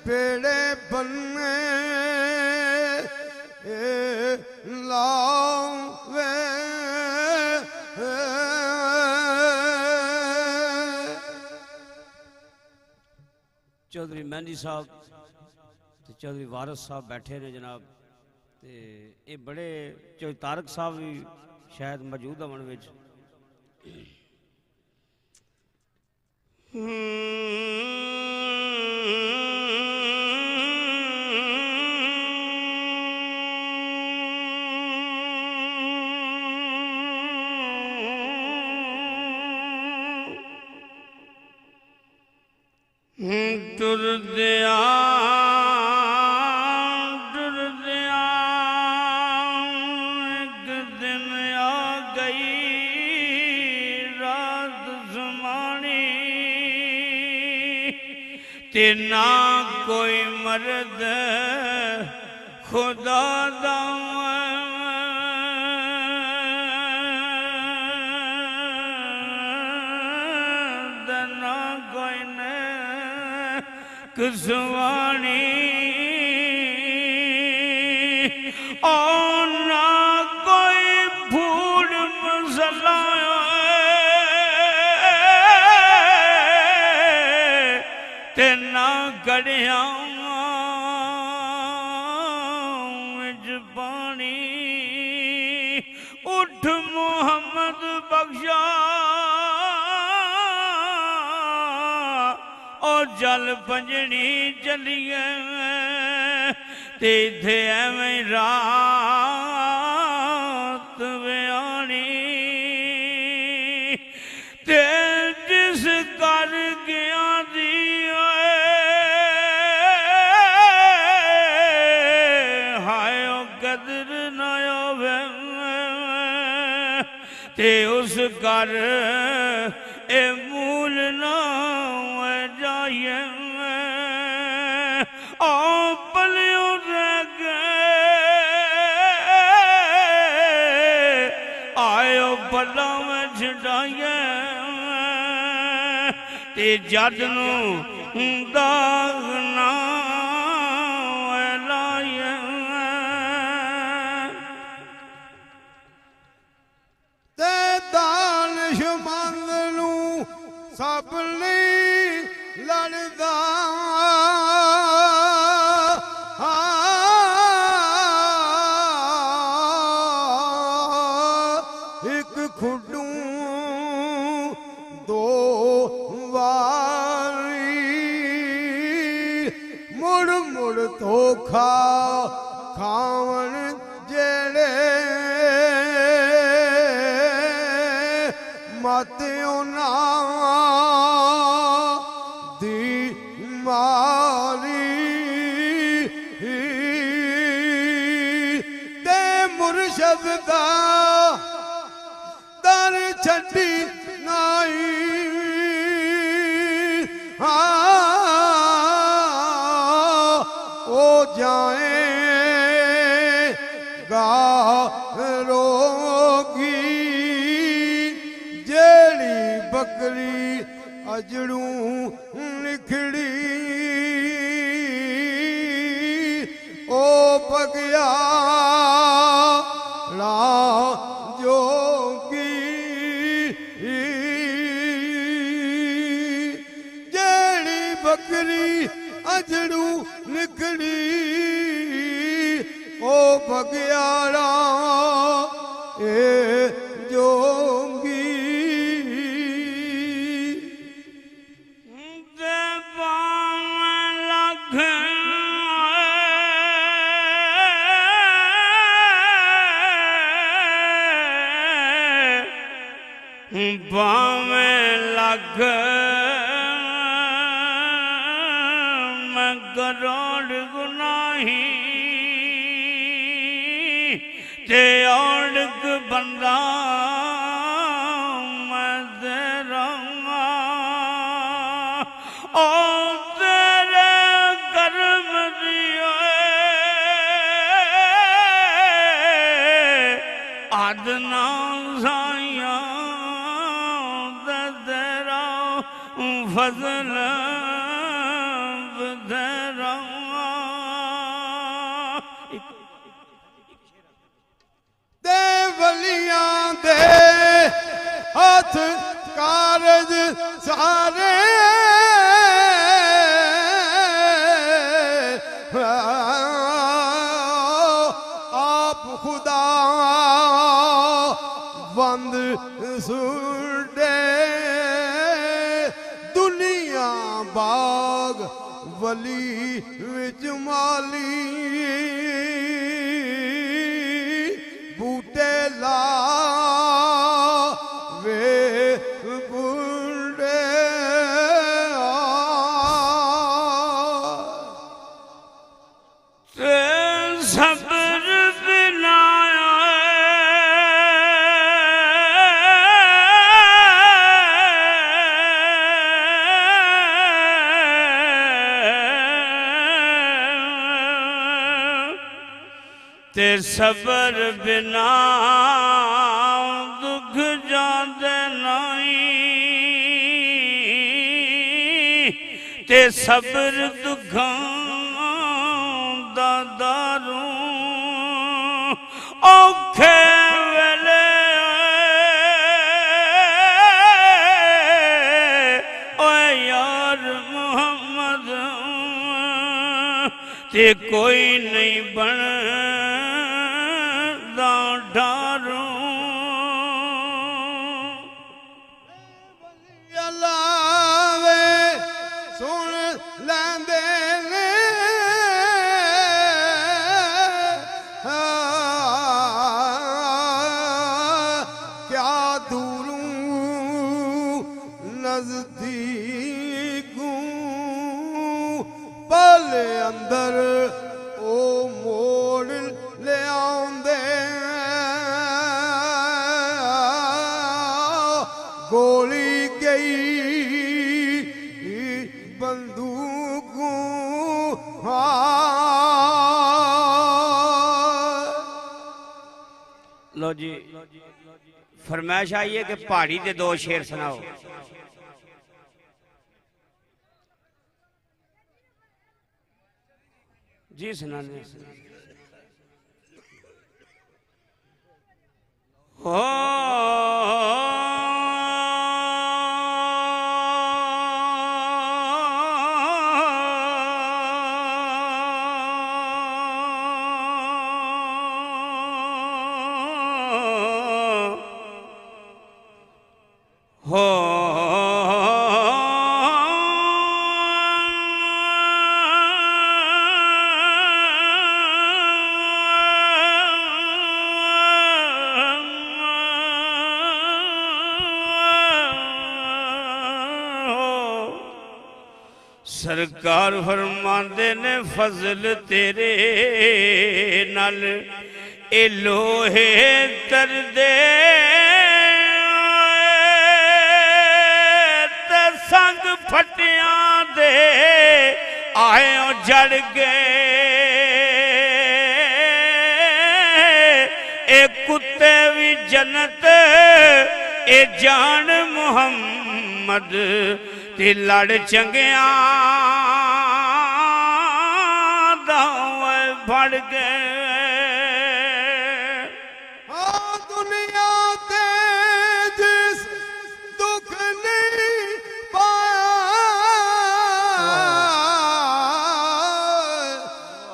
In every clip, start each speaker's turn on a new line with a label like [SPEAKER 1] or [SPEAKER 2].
[SPEAKER 1] बेड़े बन्ने लावे
[SPEAKER 2] चौधरी मेहंदी साहब तो चौधरी वारिस साहब बैठे ने जनाब ते ये बड़े चौधरी तारक साहब भी शायद मौजूद होने विच
[SPEAKER 3] टुरदिया एक दिन आ गई रात ज़मानी ते ना कोई मर्द खुदा दा कुसवानी और ना कोई भूल मसला ते ना गड़िया पानी उठ मोहम्मद बख्शा जल पंजनी चलिए ते इत्थे एवें रात व्यानी ते जिस घर गया दी हाय ओ कदर न होवे ते उस घर ए मूल ना आयो बला में छड़ाइए ते जद नूं दाग ना लाइए
[SPEAKER 1] ते दानिशमंद नूं सब नहीं लड़दा एक खुडू दो वारी मुड़ मुड़ धोखा खावन जेड़े मत ना दी मारी ते मुर्शद दा दर छड़ी नाई ओ जाएगा रोगी जेड़ी बकरी अजड़ू निखड़ी ओ पगया ला जोगी जेड़ी बकरी अजड़ू निखड़ी ओ पगयाड़ा ए जोगी
[SPEAKER 3] बावे लग मैं करोड़ गुनाही ते औड़क बंदा मैं तेरा ओ तेरे कर्म दिए आदना साइया फजल तेरा
[SPEAKER 1] दे वलियां दे हथ कारज सारे आप खुदा बंद सुडे दुनिया बाग वली विच माली बूटे ला वे बुढ़े
[SPEAKER 3] ते सब्र बिना ते सबर बिना दुख जाते नहीं ते सबर दुखां दा दारू औखे वेले ओए यार मोहम्मद ते कोई नहीं बन
[SPEAKER 1] अल्लावे सुन लैंदे ने क्या दूरूं नजदीकूं पल अंदर ओ मोड़ ले आंदे गोली गई बंदूक
[SPEAKER 2] लो जी फरमाइश आई है कि पहाड़ी के दो शेर सुनाओ। जी सुनाने हो सरकार फरमांदे ने फजल तेरे नाल ए लोहे तरदे ते संग फटियां दे आए जड़ गए ए कुत्ते भी जन्नत ए जान मुहम्मद ते लड़ चंगिया दावे फड़ गए।
[SPEAKER 1] हाँ दुनिया ते जिस दुख नहीं पाया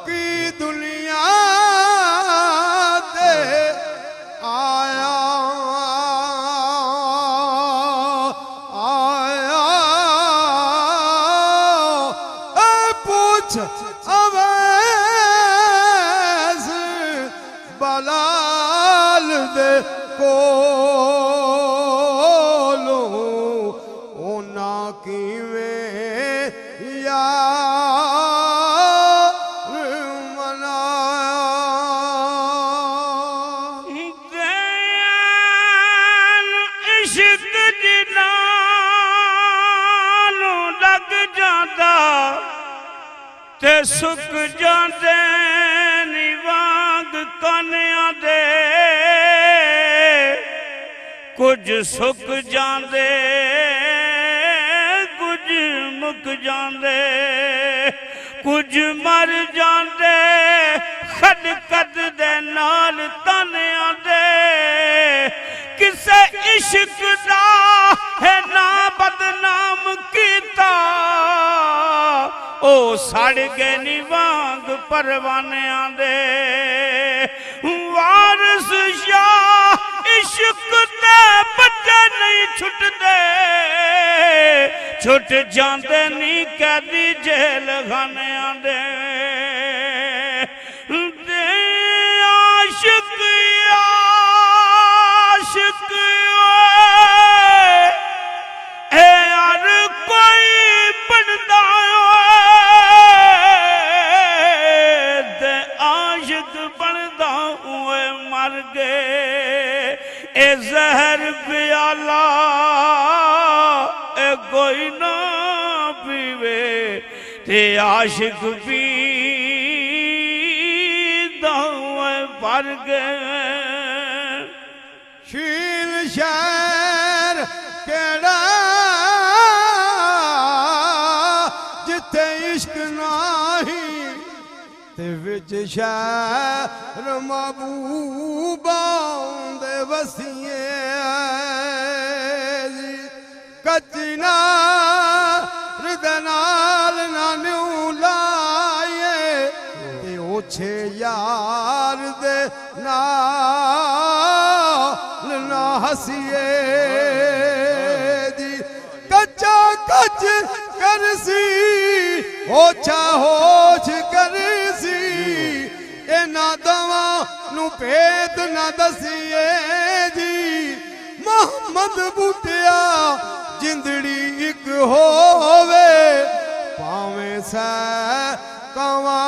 [SPEAKER 1] कि दुनिया ते आया अवैस बलाल दे कोलो ओना किवें यार मनाया
[SPEAKER 3] इश्क जिनानू लग जाता ते सुक जाते निवाग कन्या दे कुछ सुक जाते कुछ मुक जाते कुछ मर जाते खदकत दे नाल तानियां दे किसे इश्क दा है ना बदनाम कीता ओ सड़ गए नी वांग परवानियां दे वारिस शाह इश्क दे बच्चे नहीं छुटदे छुट जाते नी कैदी जेल खानियां दे आशिक आशिक ए यार कोई बनदा ते आशिक बनदा हुए मर गए ए जहर प्याला ए कोई ना पीवे ते आशिक भी दावे भर गए
[SPEAKER 1] शील शहर केड़ा जिथे इश्क नाही ते विच शहर महबूबा दे वसिए कचना नाल नानू लाए ते ओछे यार दे नाल ना हसीए दी कच्चा कच करसी ओछा होश करसी इना दवा नू भेद ना दसीए जी मोहम्मद बूटिया जिंदड़ी एक होवे पावे सै कवा